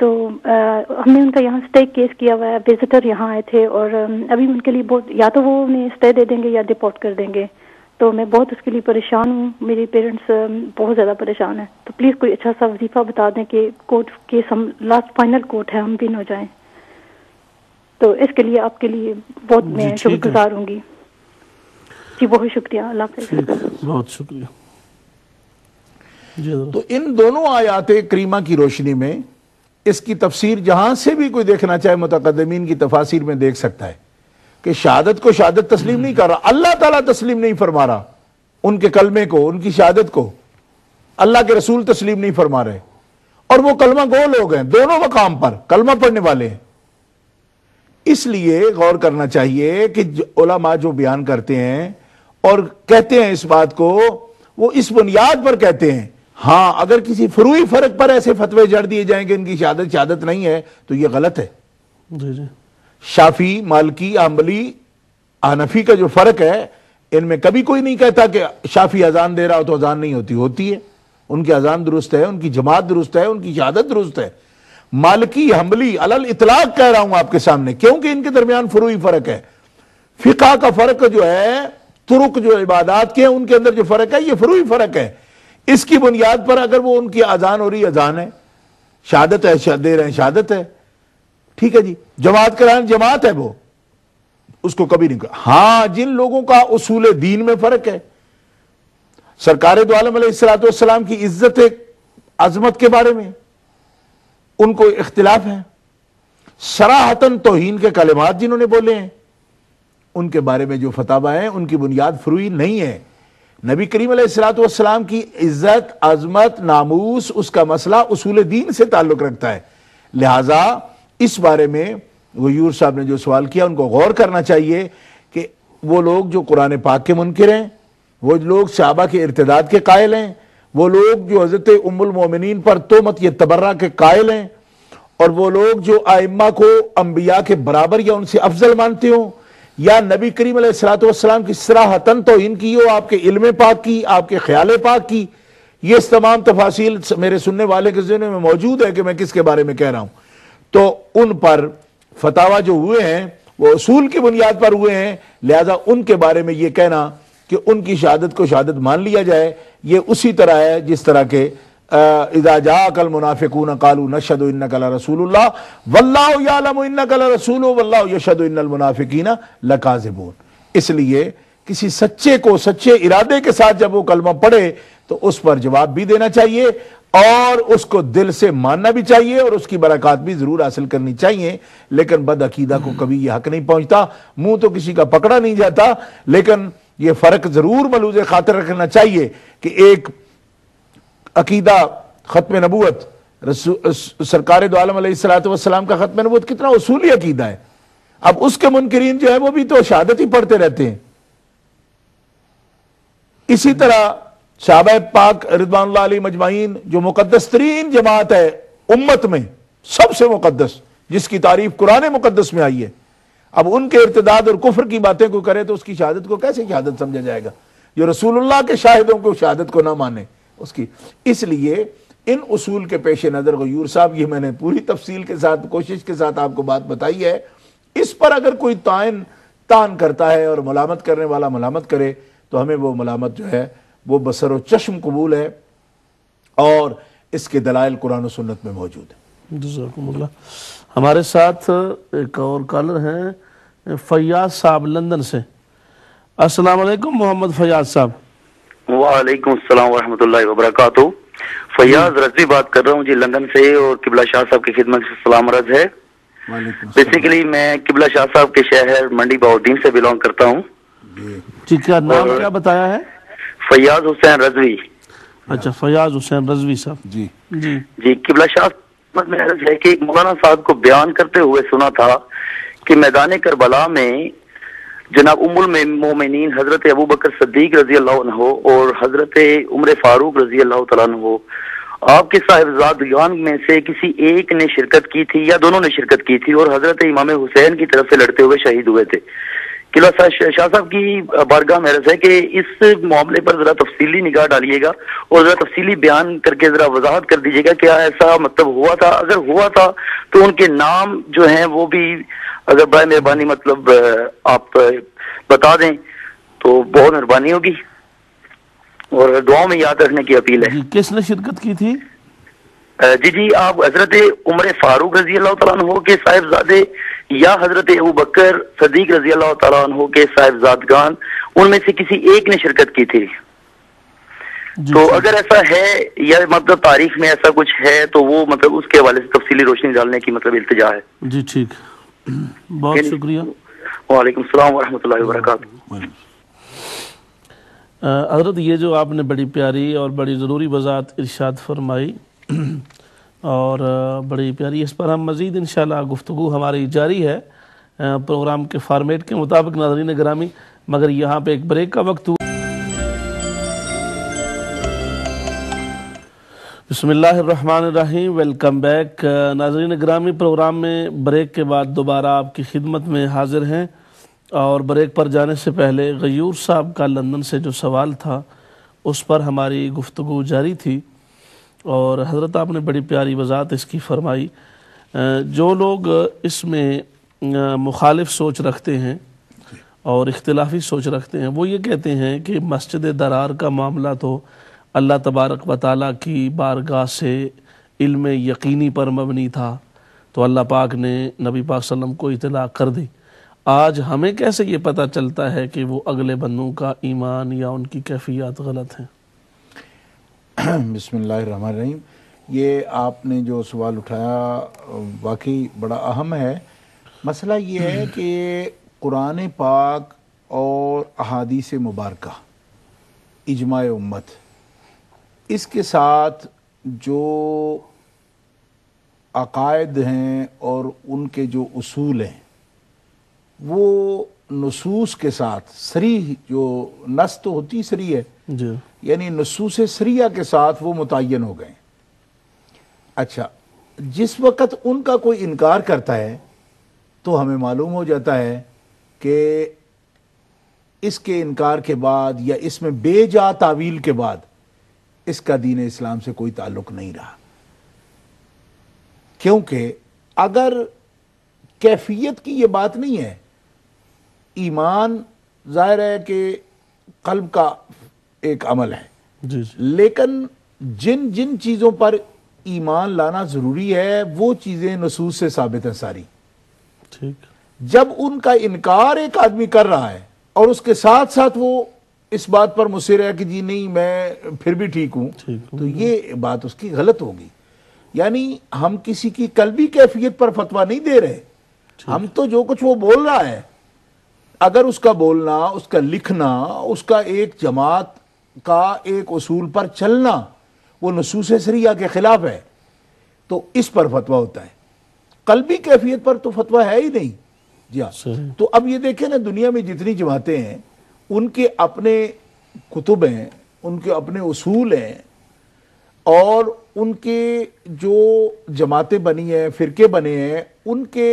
تو ہم نے ان کا یہاں اسٹے کیس کیا ہوا ہے، وزٹر یہاں آئے تھے، اور ابھی ان کے لیے بہت، یا تو وہ انہیں اسٹے دے دیں گے یا ڈپورٹ کر دیں گے، تو میں بہت اس کے لیے پریشان ہوں، میری پیرنٹس بہت زیادہ پریشان ہیں، تو پلیز کوئی اچھا سا وظیفہ بتا دیں کہ کورٹ کیس ہم لاسٹ فائنل کورٹ ہے، ہم بھی نہ جائیں، تو اس کے لیے آپ کے لیے بہت میں شکر گزار ہوں گی جی، بہت شکریہ، اللہ حافظ۔ بہت شکریہ جی۔ تو ان دونوں آیات کریمہ کی روشنی میں اس کی تفسیر جہاں سے بھی کوئی دیکھنا چاہے متقدمین کی تفاسیر میں دیکھ سکتا ہے کہ شہادت کو شہادت تسلیم نہیں کر رہا، اللہ تعالیٰ تسلیم نہیں فرما رہا، ان کے کلمے کو، ان کی شہادت کو اللہ کے رسول تسلیم نہیں فرما رہے، اور وہ کلمہ گو لوگ ہیں، دونوں مقام پر کلمہ پڑھنے والے ہیں۔ اس لیے غور کرنا چاہیے کہ علماء جو بیان کرتے ہیں اور کہتے ہیں اس بات کو، وہ اس بنیاد پر کہتے ہیں، ہاں اگر کسی فروعی فرق پر ایسے فتوے جڑ دیے جائیں کہ ان کی شہادت نہیں ہے تو یہ غلط ہے۔ جی جی۔ شافعی، مالکی، حنبلی، حنفی کا جو فرق ہے، ان میں کبھی کوئی نہیں کہتا کہ شافعی اذان دے رہا ہو تو اذان نہیں ہوتی ہے، ان کی اذان درست ہے، ان کی جماعت درست ہے، ان کی شہادت درست ہے۔ مالکی، حنبلی علل اطلاق کہہ رہا ہوں آپ کے سامنے، کیونکہ ان کے درمیان فروعی فرق ہے۔ فقہ کا فرق جو ہے، طرق جو عبادات کے ہیں ان کے اندر جو فرق ہے، یہ فروعی فرق ہے۔ اس کی بنیاد پر اگر وہ ان کی اذان ہو رہی اذان ہے، شہادت ہے دے رہے ہیں شہادت ہے، ٹھیک ہے جی، جماعت کرائیں جماعت ہے، وہ اس کو کبھی نہیں کہا۔ ہاں جن لوگوں کا اصول دین میں فرق ہے، سرکار دو عالم علیہ السلام کی عزت عظمت کے بارے میں ان کو اختلاف ہے، صراحتاً توہین کے کلمات جنہوں نے بولے ہیں ان کے بارے میں جو فتاوی ہیں ان کی بنیاد فروعی نہیں ہے۔ نبی کریم علیہ السلام کی عزت، عظمت، ناموس، اس کا مسئلہ اصول دین سے تعلق رکھتا ہے، لہٰذا اس بارے میں غیور صاحب نے جو سوال کیا ان کو غور کرنا چاہیے کہ وہ لوگ جو قرآن پاک کے منکر ہیں، وہ لوگ صحابہ کے ارتداد کے قائل ہیں، وہ لوگ جو حضرت ام المومنین پر تہمت یہ تبرہ کے قائل ہیں، اور وہ لوگ جو ائمہ کو انبیاء کے برابر یا ان سے افضل مانتے ہوں، یا نبی کریم علیہ السلام کی صراحتاً توہین کی ہو، آپ کے علم پاک کی، آپ کے خیال پاک کی، یہ اس تمام تفاصیل میرے سننے والے کے ذہن میں موجود ہے کہ میں کس کے بارے میں کہہ رہا ہوں، تو ان پر فتاوی جو ہوئے ہیں وہ اصول کی بنیاد پر ہوئے ہیں، لہذا ان کے بارے میں یہ کہنا کہ ان کی شہادت کو شہادت مان لیا جائے، یہ اسی طرح ہے جس طرح کہ اذا جاءک المنافقون قالوا نشهد انک لرسول اللہ واللہ یعلم انک لرسولہ واللہ یشہد ان المنافقین لکاذبون۔ اس لیے کسی سچے کو سچے ارادے کے ساتھ جب وہ کلمہ پڑھے تو اس پر جواب بھی دینا چاہیے، اور اس کو دل سے ماننا بھی چاہیے، اور اس کی برکات بھی ضرور حاصل کرنی چاہیے، لیکن بد عقیدہ کو کبھی یہ حق نہیں پہنچتا، منہ تو کسی کا پکڑا نہیں جاتا، لیکن یہ فرق ضرور ملوز خاطر رکھنا چاہیے کہ ایک عقیدہ ختم نبوت، سرکار دو عالم علیہ السلام کا ختم نبوت کتنا اصولی عقیدہ ہے، اب اس کے منکرین جو ہے وہ بھی تو شہادت ہی پڑھتے رہتے ہیں۔ اسی طرح صحابہ پاک رضوان اللہ علیہ مجمعین جو مقدس ترین جماعت ہے امت میں، سب سے مقدس، جس کی تعریف قرآن مقدس میں آئی ہے، اب ان کے ارتداد اور کفر کی باتیں کوئی کرے تو اس کی شہادت کو کیسے شہادت سمجھا جائے گا؟ جو رسول اللہ کے شاہدوں کو شہادت کو نہ مانے اس کی۔ اس لیے ان اصول کے پیش نظر غیور صاحب، یہ میں نے پوری تفصیل کے ساتھ کوشش کے ساتھ آپ کو بات بتائی ہے، اس پر اگر کوئی تان کرتا ہے اور ملامت کرنے والا ملامت کرے تو ہمیں وہ ملامت جو ہے وہ بصر و چشم قبول ہے، اور اس کے دلائل قرآن و سنت میں موجود ہیں۔ جزاکم اللہ۔ ہمارے ساتھ ایک اور کالر ہیں فیاض صاحب لندن سے۔ السلام علیکم محمد فیاض صاحب۔ وعلیکم السلام ورحمۃ اللہ وبرکاتہ۔ فیاض رضوی بات کر رہا ہوں جی لندن سے، اور قبلہ شاہ صاحب کی خدمت سے سلام عرض ہے۔ بیسیکلی میں قبلہ شاہ صاحب کے شہر منڈی بہاؤالدین سے بلونگ کرتا ہوں جی۔ کیا نام کیا بتایا ہے؟ فیاض حسین رضوی۔ اچھا، فیاض حسین رضوی صاحب۔ جی جی جی، قبلہ شاہ میں عرض ہے کہ ایک مولانا صاحب کو بیان کرتے ہوئے سنا تھا کہ میدان کربلا میں جناب ام المومنین حضرت ابو بکر صدیق رضی اللہ عنہ اور حضرت عمر فاروق رضی اللہ تعالیٰ عنہ، آپ کے صاحبزادگان میں سے کسی ایک نے شرکت کی تھی یا دونوں نے شرکت کی تھی، اور حضرت امام حسین کی طرف سے لڑتے ہوئے شہید ہوئے تھے۔ قلعہ شاہ صاحب کی بارگاہ میں عرض ہے کہ اس معاملے پر ذرا تفصیلی نگاہ ڈالیے گا اور ذرا تفصیلی بیان کر کے ذرا وضاحت کر دیجیے گا کیا ایسا مطلب ہوا تھا، اگر ہوا تھا تو ان کے نام جو ہیں وہ بھی اگر برائے مہربانی مطلب آپ بتا دیں تو بہت مہربانی ہوگی، اور دعاؤں میں یاد رکھنے کی اپیل ہے۔ کس نے شرکت کی تھی؟ جی آپ حضرت عمر فاروق رضی اللہ تعالیٰ عنہ کے صاحبزادے یا حضرت ابوبکر صدیق رضی اللہ تعالیٰ عنہ کے صاحبزادگان، ان میں سے کسی ایک نے شرکت کی تھی۔ تو اگر ایسا ہے یا مطلب تاریخ میں ایسا کچھ ہے تو وہ مطلب اس کے حوالے سے تفصیلی روشنی ڈالنے کی مطلب التجا ہے۔ جی ٹھیک، بہت شکریہ۔ وعلیکم السلام ورحمۃ اللہ وبرکاتہ۔ حضرت یہ جو آپ نے بڑی پیاری اور بڑی ضروری وضاحت ارشاد فرمائی اور بڑی پیاری، اس پر ہم مزید انشاءاللہ گفتگو ہماری جاری ہے پروگرام کے فارمیٹ کے مطابق ناظرین گرامی، مگر یہاں پہ ایک بریک کا وقت ہوا۔ بسم اللہ الرحمن الرحیم، ویلکم بیک ناظرین گرامی، پروگرام میں بریک کے بعد دوبارہ آپ کی خدمت میں حاضر ہیں، اور بریک پر جانے سے پہلے غیور صاحب کا لندن سے جو سوال تھا اس پر ہماری گفتگو جاری تھی، اور حضرت آپ نے بڑی پیاری وضاحت اس کی فرمائی۔ جو لوگ اس میں مخالف سوچ رکھتے ہیں اور اختلافی سوچ رکھتے ہیں، وہ یہ کہتے ہیں کہ مسجد درار کا معاملہ تو اللہ تبارک و تعالیٰ کی بارگاہ سے علم یقینی پر مبنی تھا، تو اللہ پاک نے نبی پاک صلی اللہ علیہ وسلم کو اطلاع کر دی۔ آج ہمیں کیسے یہ پتہ چلتا ہے کہ وہ اگلے بندوں کا ایمان یا ان کی کیفیات غلط ہیں؟ بسم اللہ الرحمن الرحیم، یہ آپ نے جو سوال اٹھایا واقعی بڑا اہم ہے۔ مسئلہ یہ ہے کہ قرآن پاک اور احادیث مبارکہ، اجماع امت، اس کے ساتھ جو عقائد ہیں اور ان کے جو اصول ہیں وہ نصوص کے ساتھ صریح، جو نص تو ہوتی صریح ہے، جی، یعنی نصوص صریحہ کے ساتھ وہ متعین ہو گئے۔ اچھا، جس وقت ان کا کوئی انکار کرتا ہے تو ہمیں معلوم ہو جاتا ہے کہ اس کے انکار کے بعد یا اس میں بے جا تعویل کے بعد اس کا دین اسلام سے کوئی تعلق نہیں رہا، کیونکہ اگر کیفیت کی یہ بات نہیں ہے، ایمان ظاہر ہے کہ قلب کا ایک عمل ہے، جی، لیکن جن جن چیزوں پر ایمان لانا ضروری ہے وہ چیزیں نصوص سے ثابت ہیں ساری۔ ٹھیک، جب ان کا انکار ایک آدمی کر رہا ہے اور اس کے ساتھ ساتھ وہ اس بات پر مصر ہے کہ جی نہیں میں پھر بھی ٹھیک ہوں، تو یہ بات اس کی غلط ہوگی۔ یعنی ہم کسی کی قلبی کیفیت پر فتویٰ نہیں دے رہے، ہم تو جو کچھ وہ بول رہا ہے، اگر اس کا بولنا، اس کا لکھنا، اس کا ایک جماعت کا ایک اصول پر چلنا وہ نصوص صریحہ کے خلاف ہے تو اس پر فتویٰ ہوتا ہے، قلبی کیفیت پر تو فتویٰ ہے ہی نہیں۔ جی ہاں، تو اب یہ دیکھیں نا، دنیا میں جتنی جماعتیں ہیں ان کے اپنے کتب ہیں، ان کے اپنے اصول ہیں، اور ان کے جو جماعتیں بنی ہیں، فرقے بنے ہیں، ان کے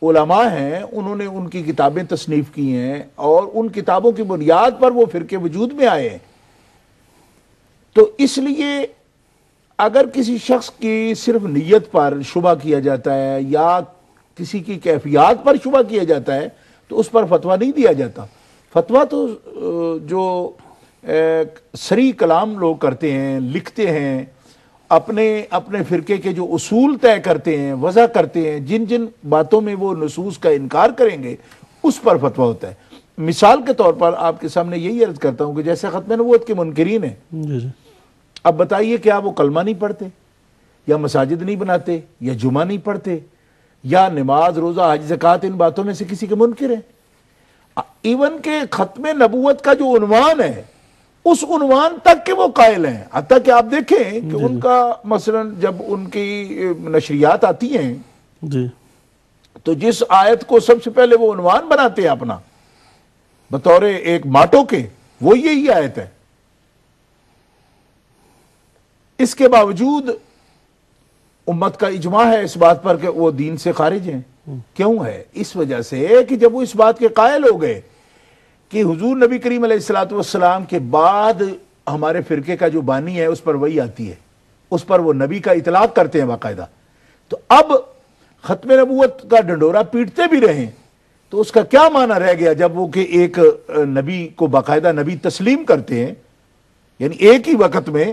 علماء ہیں، انہوں نے ان کی کتابیں تصنیف کی ہیں اور ان کتابوں کی بنیاد پر وہ فرقے وجود میں آئے ہیں۔ تو اس لیے اگر کسی شخص کی صرف نیت پر شبہ کیا جاتا ہے یا کسی کی کیفیات پر شبہ کیا جاتا ہے تو اس پر فتویٰ نہیں دیا جاتا۔ فتویٰ تو جو صریح کلام لوگ کرتے ہیں، لکھتے ہیں، اپنے فرقے کے جو اصول طے کرتے ہیں، وضع کرتے ہیں، جن جن باتوں میں وہ نصوص کا انکار کریں گے اس پر فتویٰ ہوتا ہے۔ مثال کے طور پر آپ کے سامنے یہی عرض کرتا ہوں کہ جیسے ختم نبوت کے منکرین ہیں، اب بتائیے کیا وہ کلمہ نہیں پڑھتے، یا مساجد نہیں بناتے، یا جمعہ نہیں پڑھتے، یا نماز، روزہ، حج، زکوٰۃ، ان باتوں میں سے کسی کے منکر ہیں؟ ایون کہ ختم نبوت کا جو عنوان ہے اس عنوان تک کہ وہ قائل ہیں، حتیٰ کہ آپ دیکھیں کہ ان کا مثلا جب ان کی نشریات آتی ہیں تو جس آیت کو سب سے پہلے وہ عنوان بناتے ہیں اپنا بطور ایک ماٹو کے، وہ یہی آیت ہے۔ اس کے باوجود امت کا اجماع ہے اس بات پر کہ وہ دین سے خارج ہیں، کیوں ہے؟ اس وجہ سے کہ جب وہ اس بات کے قائل ہو گئے کہ حضور نبی کریم علیہ الصلوۃ والسلام کے بعد ہمارے فرقے کا جو بانی ہے اس پر وہی آتی ہے، اس پر وہ نبی کا اطلاق کرتے ہیں باقاعدہ، تو اب ختم نبوت کا ڈنڈورا پیٹتے بھی رہیں تو اس کا کیا معنی رہ گیا جب وہ کہ ایک نبی کو باقاعدہ نبی تسلیم کرتے ہیں، یعنی ایک ہی وقت میں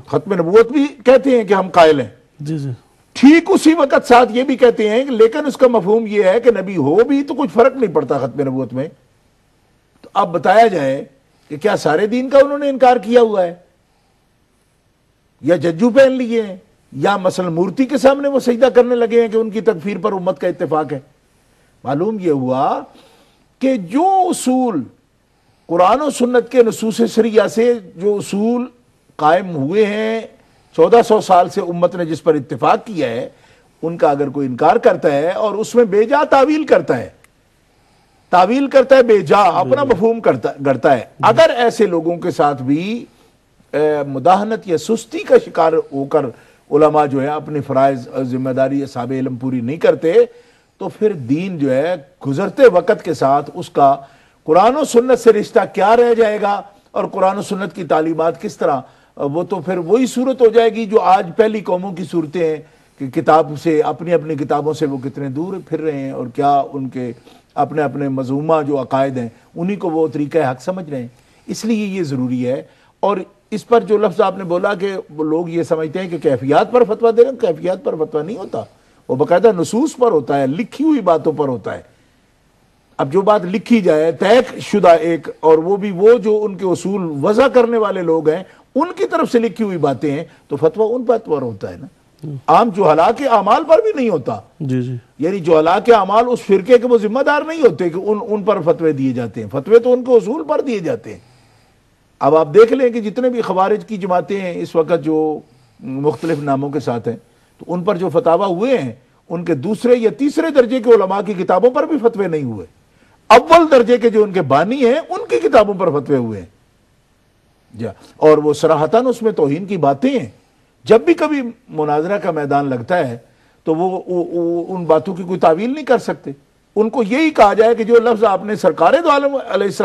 ختم نبوت بھی کہتے ہیں کہ ہم قائل ہیں، جی جی، ٹھیک اسی وقت ساتھ یہ بھی کہتے ہیں کہ لیکن اس کا مفہوم یہ ہے کہ نبی ہو بھی تو کچھ فرق نہیں پڑتا ختم نبوت میں. تو اب بتایا جائے کہ کیا سارے دین کا انہوں نے انکار کیا ہوا ہے، یا ججو پہن لیے ہیں، یا مثلا مورتی کے سامنے وہ سجدہ کرنے لگے ہیں کہ ان کی تکفیر پر امت کا اتفاق ہے؟ معلوم یہ ہوا کہ جو اصول قرآن و سنت کے نصوص شریعہ سے جو اصول قائم ہوئے ہیں 1400 سال سے امت نے جس پر اتفاق کیا ہے، ان کا اگر کوئی انکار کرتا ہے اور اس میں بے جا تعویل کرتا ہے بے جا اپنا مفہوم کرتا ہے، اگر ایسے لوگوں کے ساتھ بھی مداہنت یا سستی کا شکار ہو کر علماء جو ہے اپنے فرائض ذمہ داری اصحاب علم پوری نہیں کرتے، تو پھر دین جو ہے گزرتے وقت کے ساتھ اس کا قرآن و سنت سے رشتہ کیا رہ جائے گا، اور قرآن و سنت کی تعلیمات کس طرح، وہ تو پھر وہی صورت ہو جائے گی جو آج پہلی قوموں کی صورتیں ہیں کہ کتاب سے اپنی کتابوں سے وہ کتنے دور پھر رہے ہیں، اور کیا ان کے اپنے مذمومہ جو عقائد ہیں انہی کو وہ طریقہ حق سمجھ رہے ہیں. اس لیے یہ ضروری ہے. اور اس پر جو لفظ آپ نے بولا کہ لوگ یہ سمجھتے ہیں کہ کیفیات پر فتویٰ دے رہے ہیں، کیفیات پر فتویٰ نہیں ہوتا، وہ باقاعدہ نصوص پر ہوتا ہے، لکھی ہوئی باتوں پر ہوتا ہے. اب جو بات لکھی جائے طے شدہ ایک، اور وہ بھی وہ جو ان کے اصول وضع کرنے والے لوگ ہیں ان کی طرف سے لکھی ہوئی باتیں ہیں، تو فتویٰ ان بات پر ہوتا ہے نا، عام جہلاء کے اعمال پر بھی نہیں ہوتا. جی جی، یعنی جہلاء کے اعمال اس فرقے کے وہ ذمہ دار نہیں ہوتے کہ ان پر فتوے دیے جاتے ہیں، فتوے تو ان کے اصول پر دیے جاتے ہیں. اب آپ دیکھ لیں کہ جتنے بھی خوارج کی جماعتیں ہیں اس وقت جو مختلف ناموں کے ساتھ ہیں، تو ان پر جو فتاویٰ ہوئے ہیں ان کے دوسرے یا تیسرے درجے کے علماء کی کتابوں پر بھی فتوے نہیں ہوئے، اول درجے کے جو ان کے بانی ہیں ان کی کتابوں پر فتوے ہوئے ہیں. اور وہ صراحتاً اس میں توہین کی باتیں ہیں. جب بھی کبھی مناظرہ کا میدان لگتا ہے تو وہ ان باتوں کی کوئی تعویل نہیں کر سکتے. ان کو یہی کہا جائے کہ جو لفظ آپ نے سرکار دو عالم علیہ السلام